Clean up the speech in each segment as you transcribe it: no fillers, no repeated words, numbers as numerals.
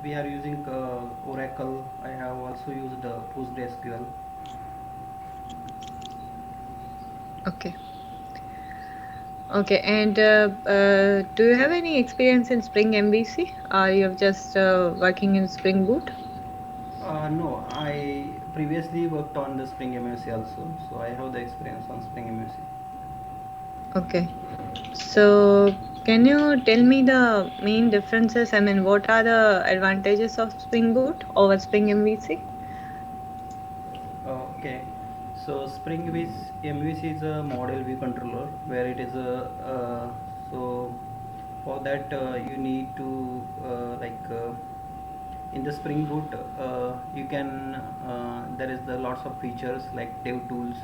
We are using Oracle. I have also used PostgreSQL. Okay. Okay. And do you have any experience in Spring MVC? Or you're just working in Spring Boot? No, I previously worked on the Spring MVC also, so I have the experience on Spring MVC. Okay. So can you tell me the main differences? I mean, what are the advantages of Spring Boot over Spring MVC? Okay, so Spring MVC is a model view controller where it is a so for that you need to in the Spring Boot you can there is the lots of features like dev tools.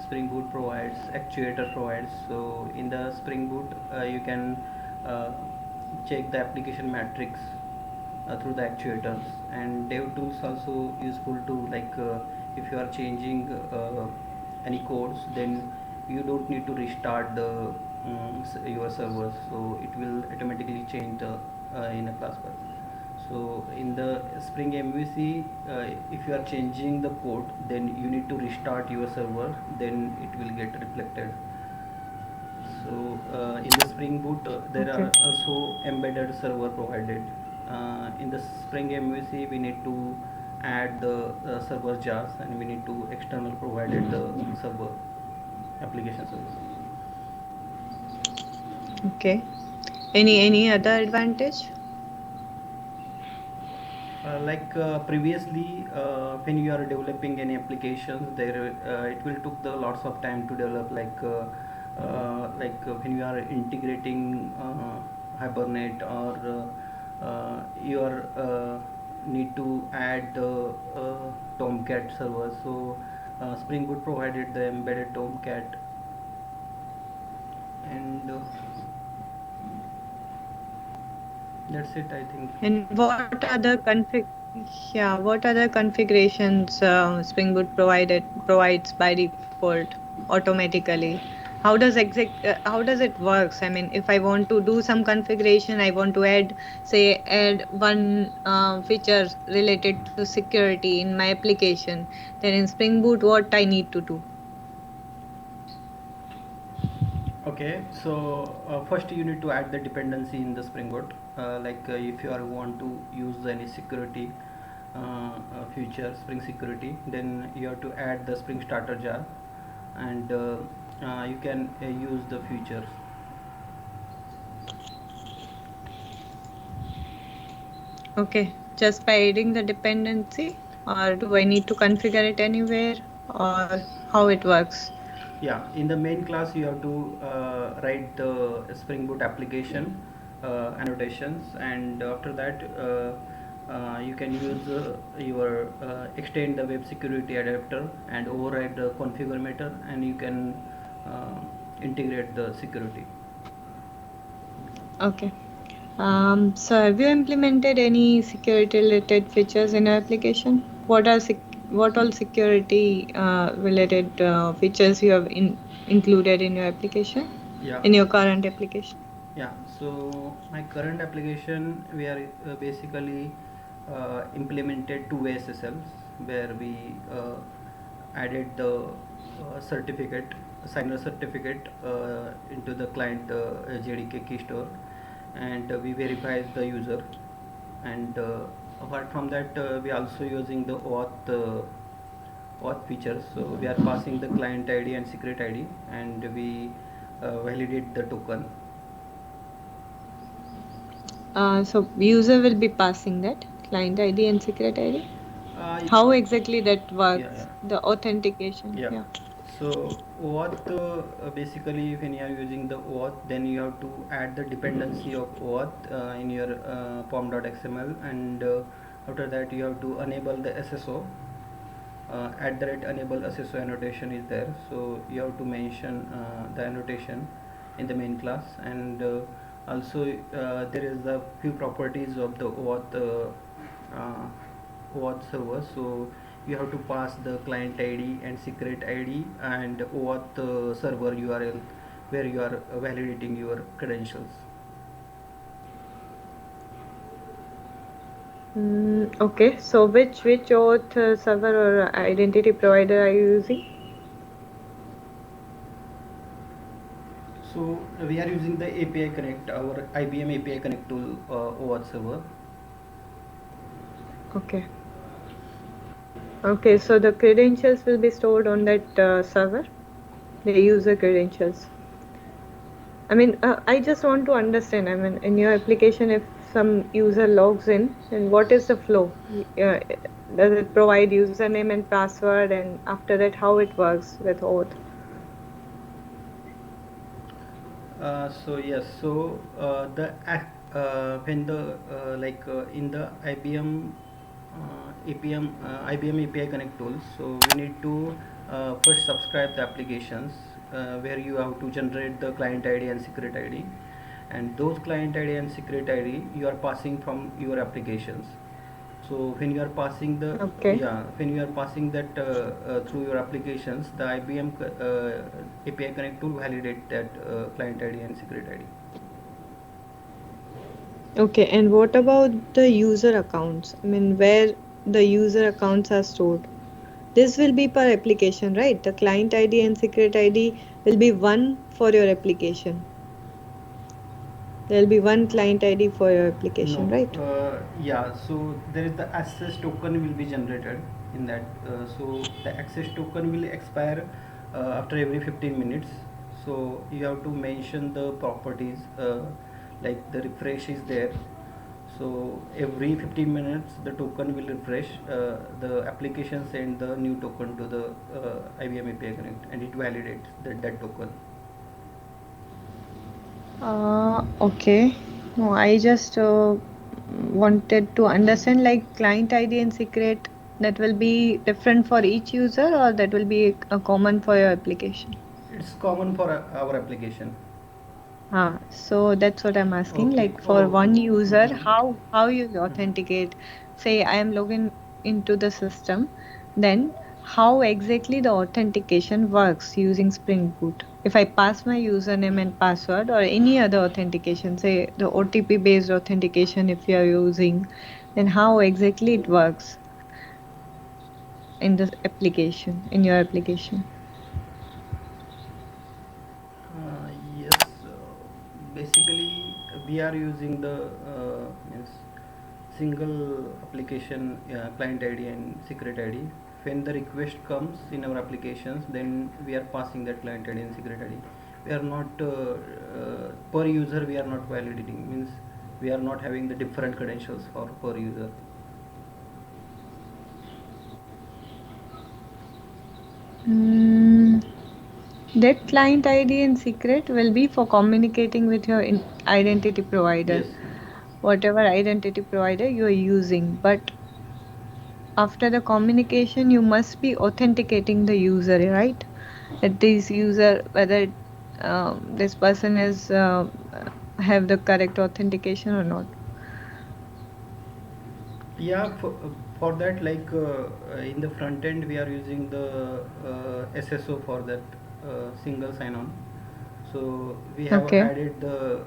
Spring Boot provides, actuator provides. So in the Spring Boot you can uh, check the application metrics through the actuators, and dev tools also useful to if you are changing any codes, then you don't need to restart your servers, so it will automatically change the in a class bar. So in the Spring MVC, if you are changing the code, then you need to restart your server, then it will get reflected. So in the Spring Boot, there Okay. are also embedded server provided. In the Spring MVC, we need to add the server jars, and we need to external provided the server application server. Okay. Any other advantage? Previously, when you are developing any applications, there it will took the lots of time to develop. When you are integrating Hibernate, or you are need to add the Tomcat server. So Spring Boot provided the embedded Tomcat, and that's it, I think. And what other yeah, what other configurations Spring Boot provides by default automatically? How does it works? I mean, if I want to do some configuration, I want to add one feature related to security in my application. Then in Spring Boot, what I need to do? Okay, so first you need to add the dependency in the Spring Boot. If you are want to use any security feature, Spring Security, then you have to add the Spring Starter jar, and you can use the features. Okay, just by adding the dependency, or do I need to configure it anywhere, or how it works? Yeah, in the main class you have to write the Spring Boot application annotations, and after that you can use your extend the web security adapter and override the configurator, and you can uh, integrate the security. Okay. So have you implemented any security related features in your application? What all security related features you have included in your application, Yeah. in your current application? Yeah, so my current application, we are basically implemented two SSLs where we added the certificate, signer certificate into the client JDK key store, and we verify the user. And apart from that, we also using the auth features. So we are passing the client ID and secret ID, and we validate the token. So user will be passing that client ID and secret ID. Uh, How exactly that yeah, yeah, works? The authentication. yeah. Yeah. So OAuth basically, when you are using the OAuth, then you have to add the dependency of OAuth in your pom.xml, and after that you have to enable the SSO. At the rate enable SSO annotation is there, so you have to mention the annotation in the main class, and also there is the few properties of the OAuth server. So you have to pass the client ID and secret ID and OAuth server URL where you are validating your credentials. Okay, so which auth server or identity provider are you using? So we are using the API Connect, our IBM API Connect tool OAuth server. Okay. Okay, so the credentials will be stored on that server, the user credentials. I mean, I just want to understand. I mean, in your application, if some user logs in, then what is the flow? Does it provide username and password, and after that, how it works with auth? So yes, so when the in the IBM API Connect tools, so we need to first subscribe the applications where you have to generate the client ID and secret ID, and those client ID and secret ID you are passing from your applications. So when you are passing the Okay. when you are passing that through your applications, the IBM API Connect tool validate that client ID and secret ID. Okay, and what about the user accounts? I mean, where the user accounts are stored? This will be per application, right? The client ID and secret ID will be one for your application. There'll be one client ID for your application, No, right? yeah. So there is the access token will be generated in that. So the access token will expire after every 15 minutes. So you have to mention the properties like the refresh is there. So every 15 minutes the token will refresh. The application send the new token to the IBM API Connect and it validates that token. Okay. No, I just wanted to understand like client ID and secret that will be different for each user or that will be a common for your application. It's common for our application. So that's what I'm asking. Okay. Like for Oh. one user, Mhm. how you Mhm. authenticate? Say I am logging into the system, then how exactly the authentication works using Spring Boot? If I pass my username and password or any other authentication, say the OTP based authentication if you are using, then how exactly it works in the application, in your application? Yes, basically we are using the means single application client ID and secret ID. When the request comes in our applications, then we are passing that client ID and secret ID. We are not per user. We are not validating. Means we are not having the different credentials for per user. Mm, that client ID and secret will be for communicating with your identity provider, Yes. whatever identity provider you are using. But after the communication, you must be authenticating the user, right? That this user, whether this person is have the correct authentication or not. Yeah, for that, in the front end, we are using the SSO for that single sign-on. So we have Okay. added the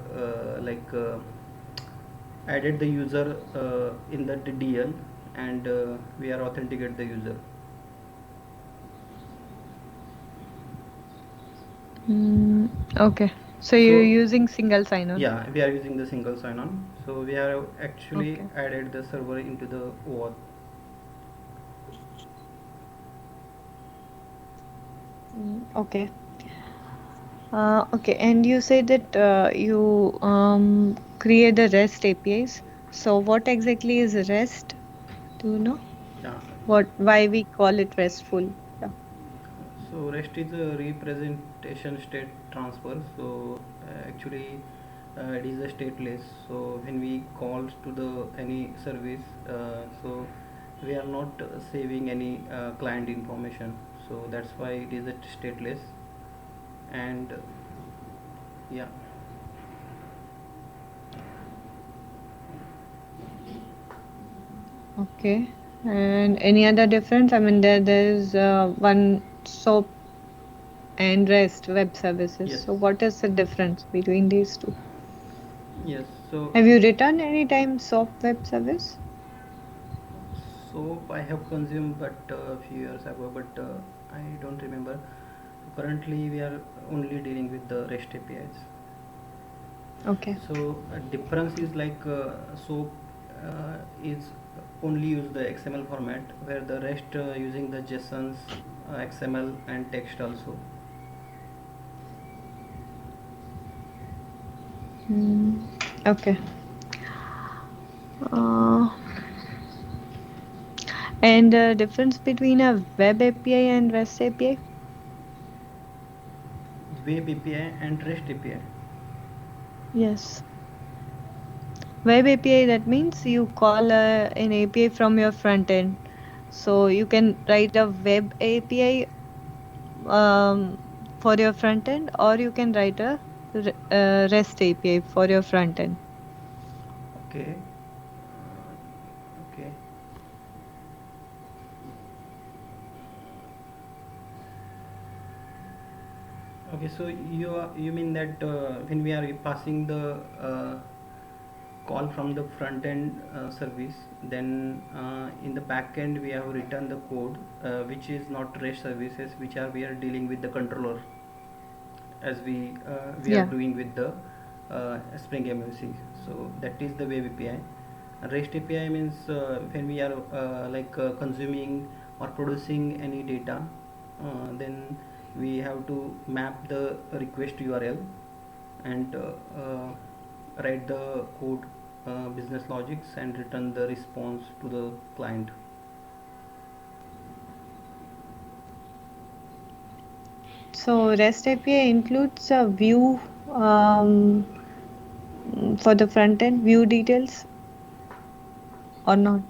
added the user in the DL, and we are authenticate the user. Mm, okay. So you're So using single sign-on. yeah, we are using the single sign-on. So we have actually Okay. added the server into the OAuth. Okay. Okay, and you said that you create the REST APIs. So what exactly is REST? Do you know Yeah. why we call it RESTful? Yeah. So REST is a representation state transfer. So actually, it is a stateless. So when we call to the any service, so we are not saving any client information. So that's why it is a stateless. And yeah. Okay. And any other difference? I mean, there's one SOAP and REST web services. Yes. So what is the difference between these two? Yes. So Have you written any time SOAP web service? Soap I have consumed, but a few years ago, but I don't remember. Currently, we are only dealing with the REST APIs. Okay. So difference is like soap is only use the XML format, where the rest using the JSONs, XML and text also. Mm, okay. Uh, and the difference between a web API and REST API? Web API and REST API. Yes. Web API, that means you call an API from your front end. So you can write a web API for your front end, or you can write a REST API for your front end. Okay. Okay. Okay. So you mean that when we are passing the call from the front end service, then in the back end we have written the code which is not REST services, which are we are dealing with the controller, as we are Yeah. doing with the Spring MVC. So that is the web API. REST API means when we are consuming or producing any data, then we have to map the request URL and write the code, business logics, and return the response to the client. So REST API includes a view um, for the front end, view details or not?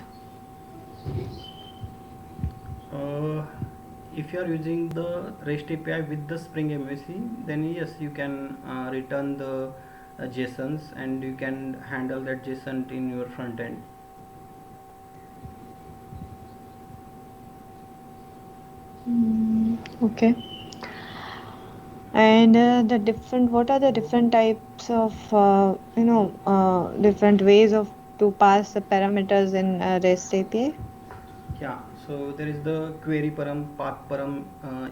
Uh, if you are using the REST API with the Spring MVC, then yes, you can return the JSONs, and you can handle that JSON in your front end. Okay. And what are the different types of, different ways of to pass the parameters in REST API? Yeah, so there is the query param, path param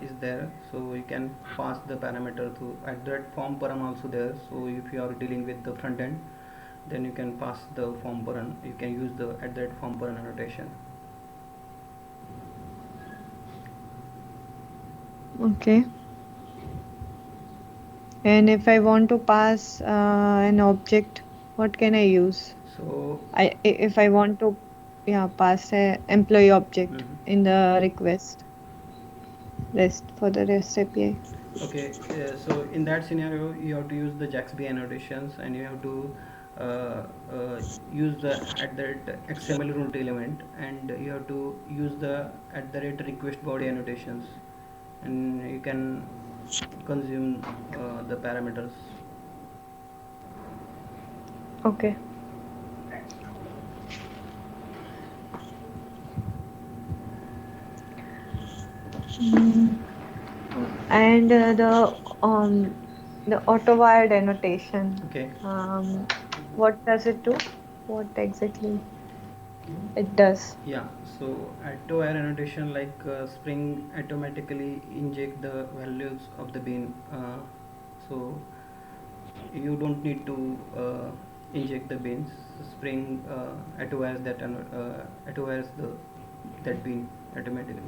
is there, so you can pass the parameter to at that form param also there. So if you are dealing with the front end, then you can pass the form param, you can use the at that form param annotation. Okay. And if I want to pass an object, what can I use? So If I want to, yeah, pass a employee object mhm. in the request REST for the REST API. Okay, so in that scenario, you have to use the JAXB annotations, and you have to uh, use the at the rate XML root element, and you have to use the at the rate request body annotations, and you can consume the parameters. Okay. Mm. And the auto-wired annotation, Okay. what does it do? What exactly it does? Yeah, so auto error annotation, like Spring automatically inject the values of the bin. So you don't need to inject the bins. Spring auto-wires auto-wires the that bin automatically.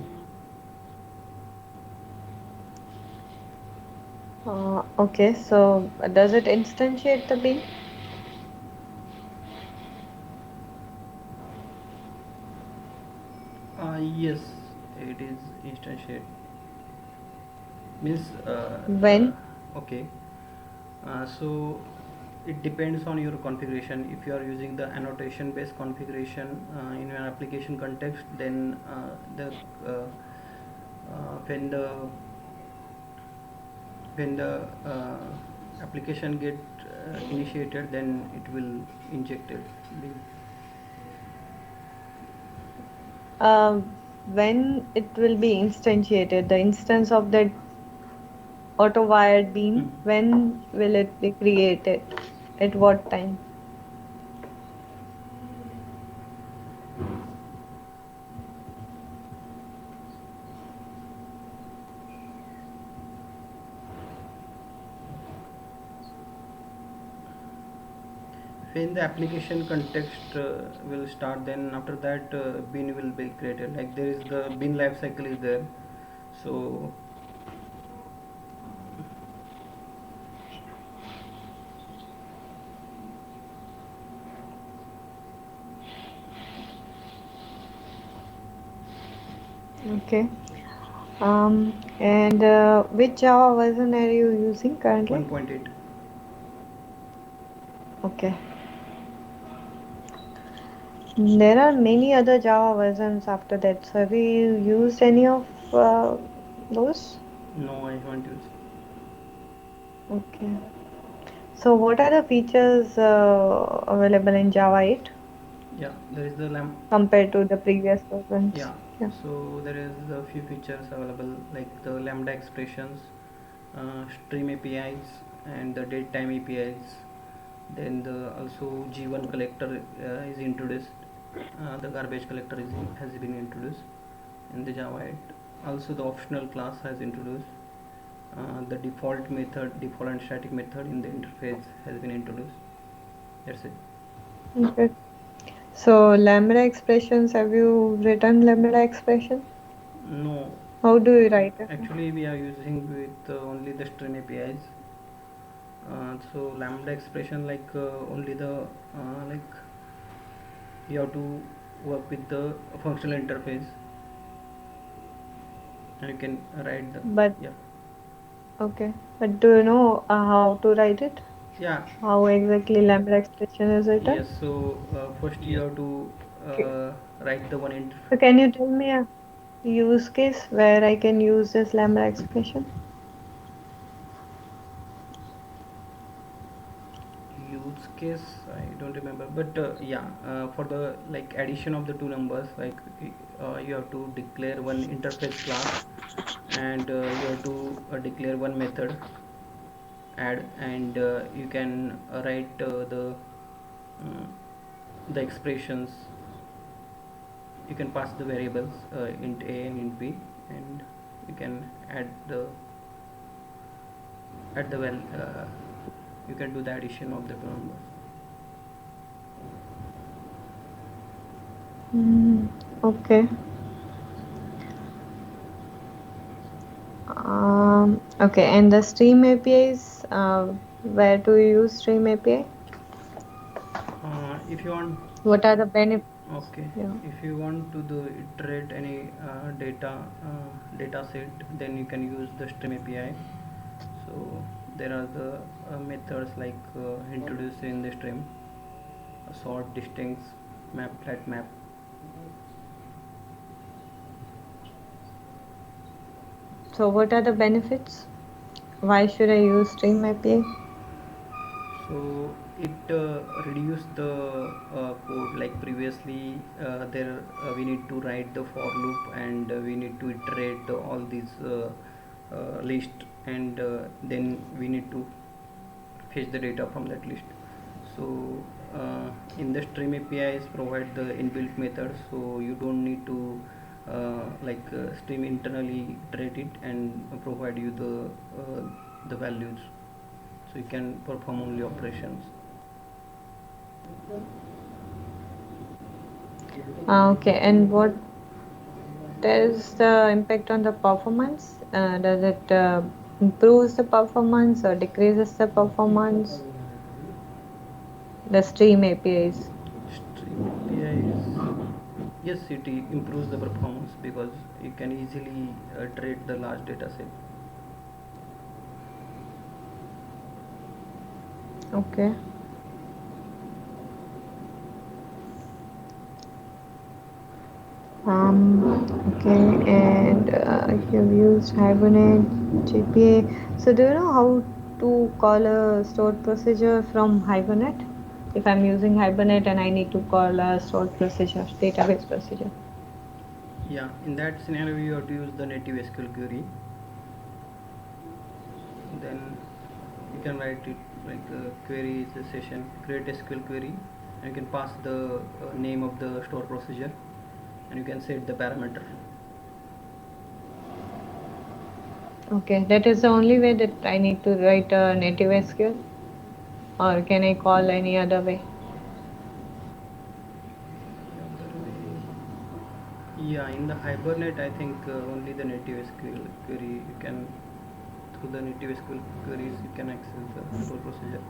Okay, so does it instantiate the bean? Yes, it is instantiate. Means When? okay. So it depends on your configuration. If you are using the annotation based configuration in an application context, then the when the application get initiated, then it will inject it. When it will be instantiated, the instance of that auto-wired Mhm. bean, when will it be created? At what time? When the application context will start, then after that bin will be created. Like there is the bin life cycle is there. So Okay. And which Java version are you using currently? 1.8. Okay. There are many other Java versions after that. So have you used any of those? No, I haven't used. Okay. So what are the features available in Java 8 Yeah, there is the lamp. compared to the previous versions? Yeah, Yeah. so there is a few features available like the lambda expressions, stream APIs, and the datetime APIs. Then the also G1 collector is introduced. The garbage collector has been introduced in the Java 8. Also the optional class has introduced. The default and static method in the interface has been introduced. That's it. Okay. So lambda expressions, have you written lambda expression? No, How do you write it? actually we are using with only the stream APIs. So lambda expression like only the like you have to work with the functional interface and you can write the But yeah. okay. But do you know how to write it? Yeah, How exactly lambda expression is written? yes, so first you have to Okay. write the one interface. So can you tell me a use case where I can use this lambda expression? Use case I don't remember, but yeah, for the like addition of the two numbers, like you have to declare one interface class, and you have to declare one method add, and you can write uh, the expressions. You can pass the variables int a and int b, and you can add the well you can do the addition of the two numbers. Mm, okay. Okay. And the Stream APIs, where do you use Stream API? If you want, What are the benefits? okay, Yeah. if you want to do iterate any data set, then you can use the stream API. So there are the methods like introduced in the stream, sort, distinct, map, flat map. So what are the benefits? Why should I use Stream API? So it reduce the code. Like previously there we need to write the for loop, and we need to iterate all these list, and then we need to fetch the data from that list. So in the stream APIs provide the inbuilt method, so you don't need to stream internally iterate it and provide you the values, so you can perform only operations. Okay. And what is the impact on the performance? Does it improves the performance or decreases the performance? The Stream APIs. Stream APIs, yes, it improves the performance because you can easily iterate the large data set. Okay. Okay, and you've used Hibernate, GPA. So, do you know how to call a stored procedure from Hibernate? If I'm using Hibernate and I need to call a stored procedure, database procedure. Yeah, in that scenario you have to use the native SQL query. Then you can write it like query is a session create SQL query, and you can pass the name of the store procedure, and you can set the parameter. Okay, that is the only way that I need to write a native SQL, or can I call any other way? Yeah, in the Hibernate, I think only the native SQL query you can, through the native SQL queries, you can access the store procedure.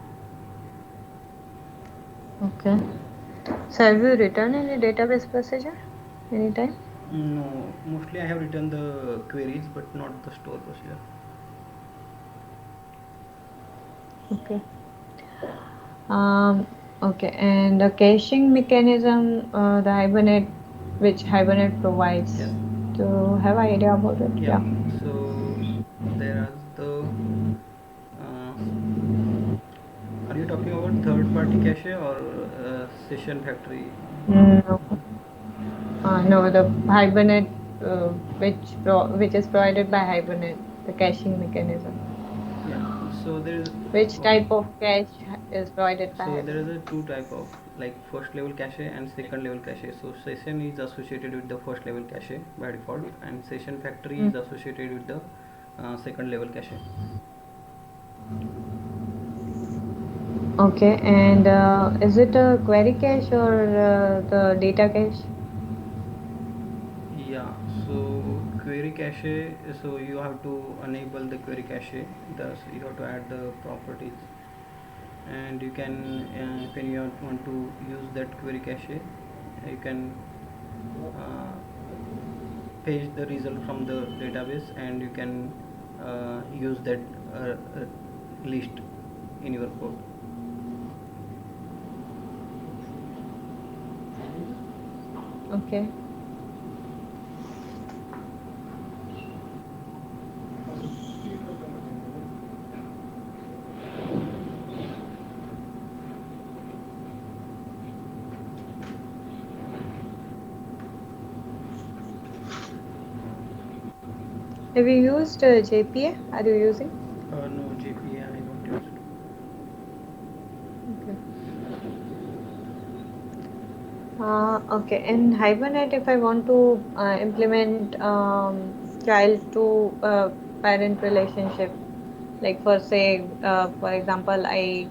Okay. So have you written any database procedure anytime? No, mostly I have written the queries, but not the store procedure. Okay. Okay. And the caching mechanism, the Hibernate, which Hibernate provides. Yes. Do you have idea about it? Yeah. Yeah. So there is the. Are you talking about third-party cache or session factory? No. No, the Hibernate, which is provided by Hibernate, the caching mechanism. Yeah. So there is. Which Okay. type of cache is provided by So there is a Hibernate? two type of, like, first level cache and second level cache. So session is associated with the first level cache by default, and session factory is Mm. associated with the second level cache. Okay, and is it a query cache or the data cache? Yeah, so query cache, so you have to enable the query cache, thus you have to add the properties, and you can, when you want to use that query cache, you can uh, page the result from the database, and you can use that list in your code. Okay. Have you used JPA? Are you using? No, JPA I don't use it. Okay. Okay. In Hibernate, if I want to implement child to parent relationship, like for say, for example, I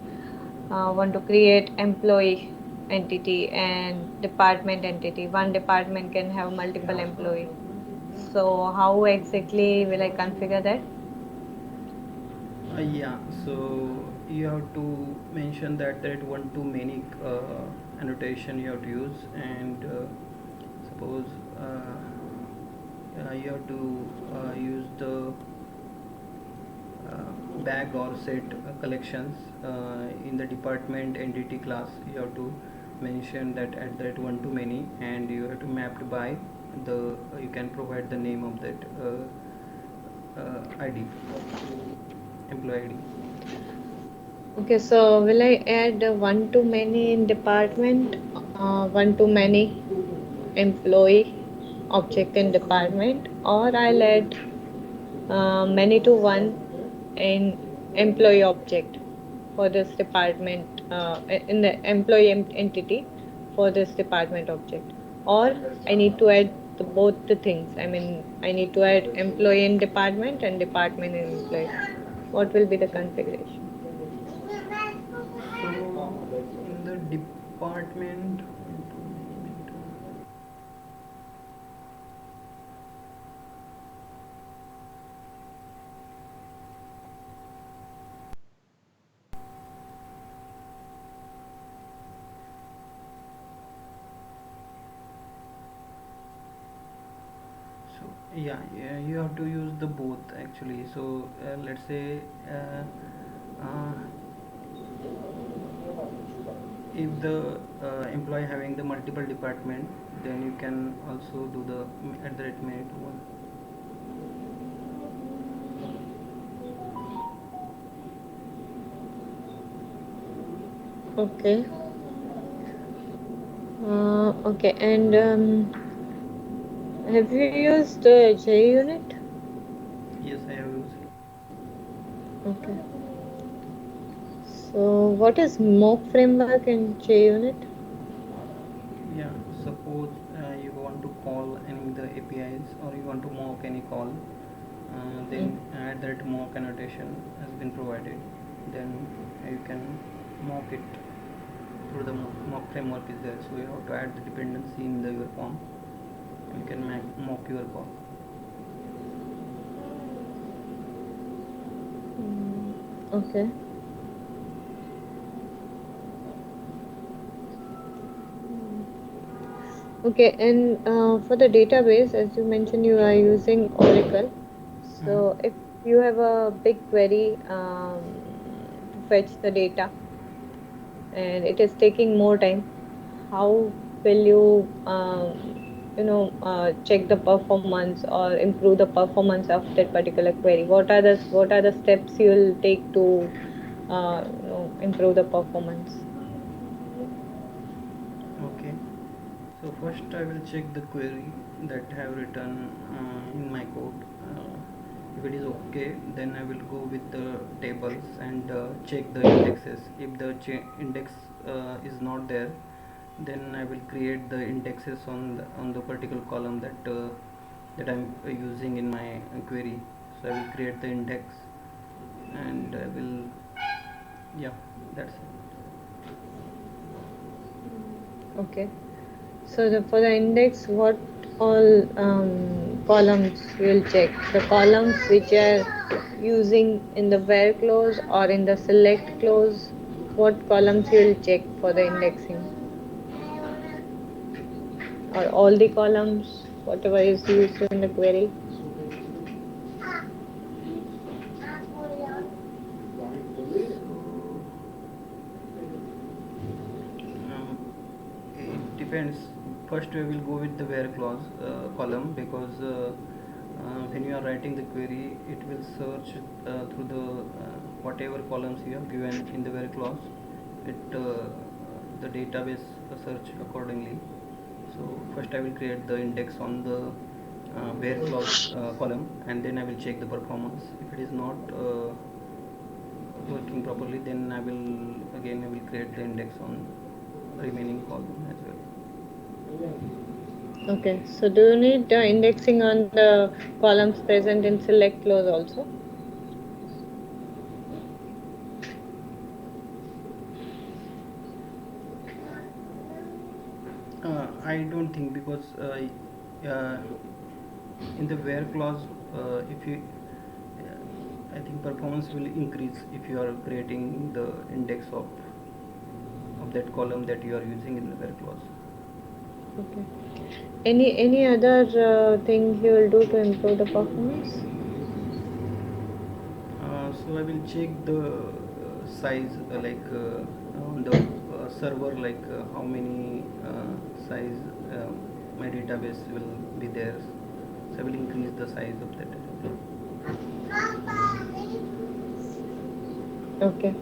want to create employee entity and department entity. One department can have multiple employee. So how exactly will I configure that? Yeah, so you have to mention that there is one to many annotation you have to use, and suppose you have to use the bag or set collections in the department entity class. You have to mention that at that one to many, and you have to mapped by the, you can provide the name of that ID, employee ID. Okay, so will I add one to many in department, one to many employee object in department, or I'll add many to one in employee object for this department, in the employee entity for this department object, or I need to add both the things. I mean, I need to add employee in department and department in employee. What will be the configuration? So in the department, so yeah, yeah, you have to use the both actually. So let's say uh, if the employee having the multiple department, then you can also do the at the rate minute one. Okay. Okay, and have you used JUnit? Yes, I have used. Okay. So, what is mock framework in JUnit? Yeah, suppose you want to call any the APIs, or you want to mock any call, Mm. then add that mock annotation has been provided. Then you can mock it through the mock framework is there. So you have to add the dependency in the your form. and you can mock your call. Mm, okay. Mm. Okay, and for the database, as you mentioned, you are using Oracle. Mhm. So if you have a big query to fetch the data and it is taking more time, how will you check the performance or improve the performance of that particular query? What are the steps you will take to improve the performance? Okay. So first I will check the query that I have written in my code. If it is okay, then I will go with the tables and check the indexes. If the index is not there, then I will create the indexes on the particular column that I'm using in my query. So I will create the index and I will, yeah, that's it. Okay. So for the index, what all columns you will check? The columns which are using in the where clause or in the select clause, what columns you will check for the indexing? Or all the columns, whatever is used in the query? So um, it depends. First we will go with the where clause column, because when you are writing the query, it will search through the whatever columns you have given in the where clause. It the database search accordingly. So first I will create the index on the where clause column, and then I will check the performance. If it is not working properly, then I will create the index on remaining column as well. Okay. So do you need indexing on the columns present in select clause also? I don't think, because uh, in the where clause, if you I think performance will increase if you are creating the index of that column that you are using in the where clause. Okay. Any other thing you will do to improve the performance? So I will check the size, on the server, how many size my database will be there. So I will increase the size of that database. Okay.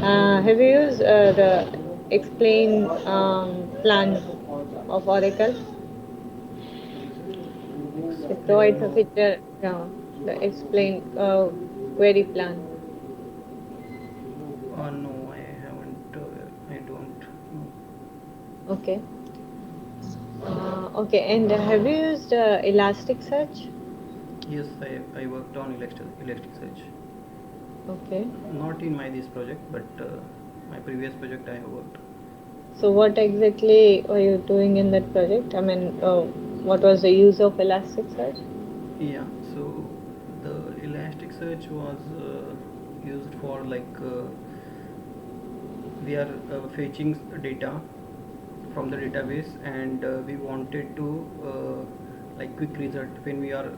Have you used the explain plan of Oracle? It provides a Explain. feature, the explain query plan. No, I haven't. I don't know. Okay. Okay. And have you used Elasticsearch? Yes, I worked on Elasticsearch. Okay. Not in my this project, but my previous project I have worked. So what exactly were you doing in that project? I mean, what was the use of Elasticsearch? Yeah, so the Elasticsearch was used for, we are fetching data from the database, and we wanted to quick result when we are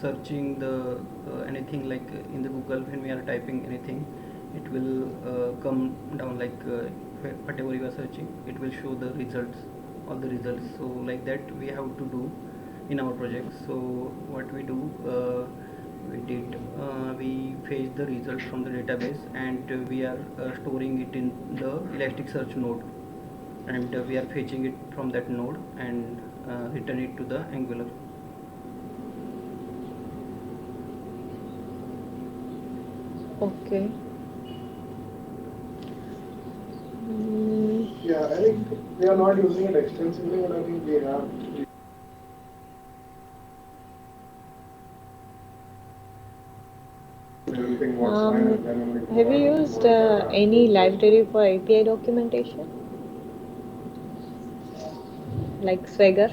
searching the anything, in the Google. When we are typing anything, it will come down, whatever you are searching, it will show the results, all the results. So like that we have to do in our project. So what we do, we fetch the result from the database, and we are storing it in the Elasticsearch node, and we are fetching it from that node and return it to the Angular. Okay. Mm, Yeah, I think we are not using it extensively, but I think we have everything what's fine and then only have you provide used more data. any library for API documentation, like Swagger?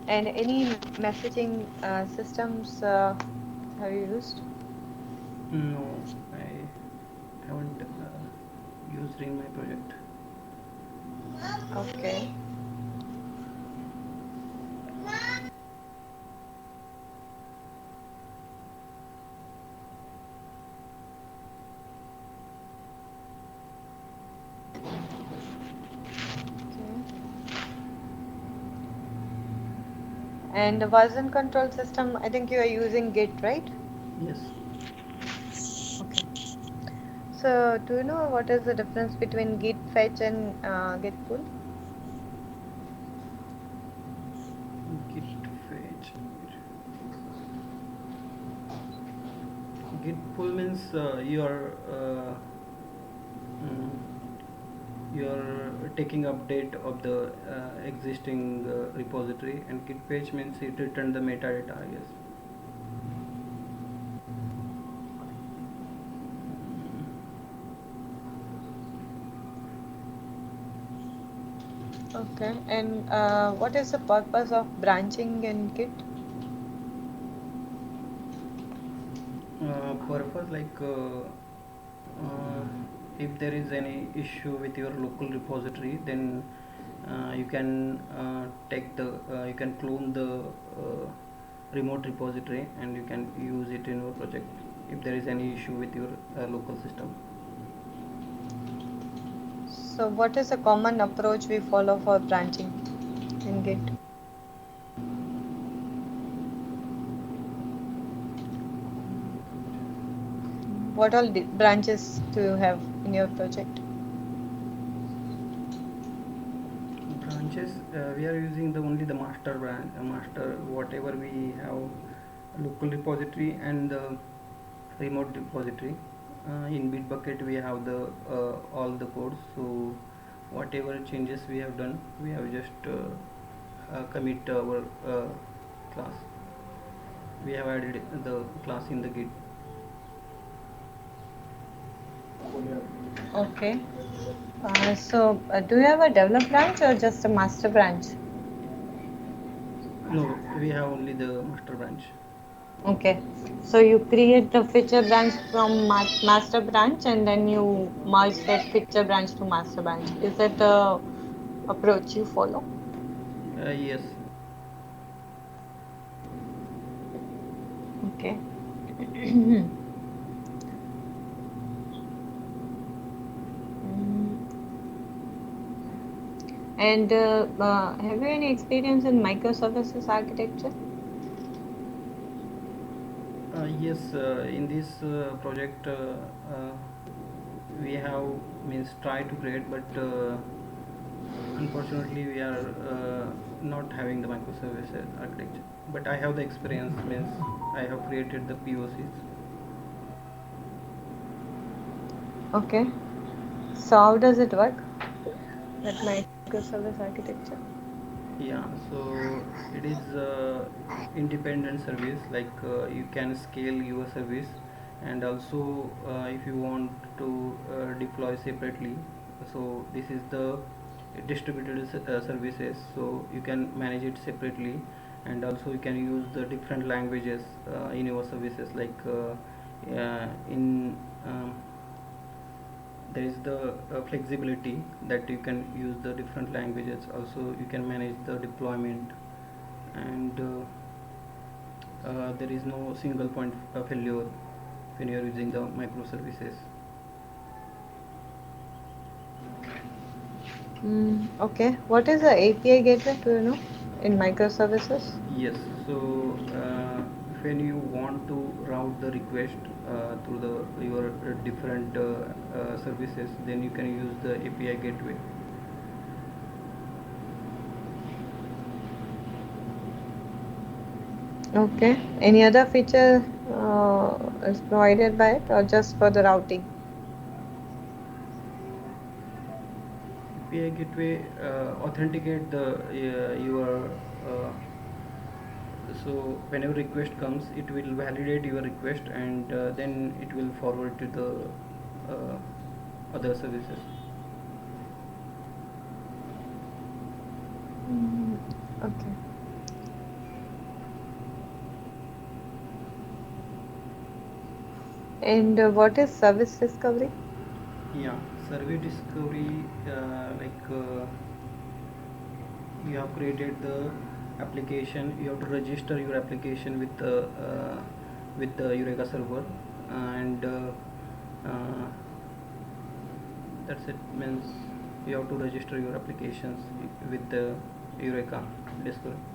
And any messaging systems have you used? No, I haven't used in my project. Okay. Okay. And the version control system, I think you are using Git, right? Yes. Okay. So, do you know what is the difference between Git fetch and Git pull? Git fetch. Git pull means mm, you are taking update of the existing repository, and git fetch means it return the metadata, I guess. Okay. And what is the purpose of branching in Git? Purpose like uh, if there is any issue with your local repository, then you can you can clone the remote repository and you can use it in your project if there is any issue with your local system. So, what is a common approach we follow for branching in Git? What all branches do you have in your project? Branches, we are using the only the master branch, master whatever we have local repository and the remote repository. In Bitbucket we have the all the codes, so whatever changes we have done, we have just commit our class. We have added the class in the Git. Okay. So, do you have a develop branch or just a master branch? No, we have only the master branch. Okay. So, you create the feature branch from master branch and then you merge that feature branch to master branch. Is that the approach you follow? Yes. Okay. Mm. And have you any experience in microservices architecture? Yes, in this project we have means try to create, but unfortunately we are not having the microservice architecture. But I have the experience, means I have created the POCs. Okay. So, how does it work? That microservice architecture? Yeah, so it is independent service, like you can scale your service, and also if you want to deploy separately, so this is the distributed services, so you can manage it separately, and also you can use the different languages in your services, like in there is the flexibility that you can use the different languages. Also you can manage the deployment, and there is no single point of failure when you are using the microservices. Okay. What is the API gateway? Do you know in microservices? Yes, so when you want to route the request through the your different services, then you can use the API gateway. Okay. Any other feature is provided by it or just for the routing? API gateway authenticate the your so whenever request comes, it will validate your request, and then it will forward to the uh, other services. Mm, okay. And what is service discovery? Yeah, survey discovery, you have created the application. You have to register your application with the Eureka server, and that's it. Means you have to register your applications with the Eureka Discovery.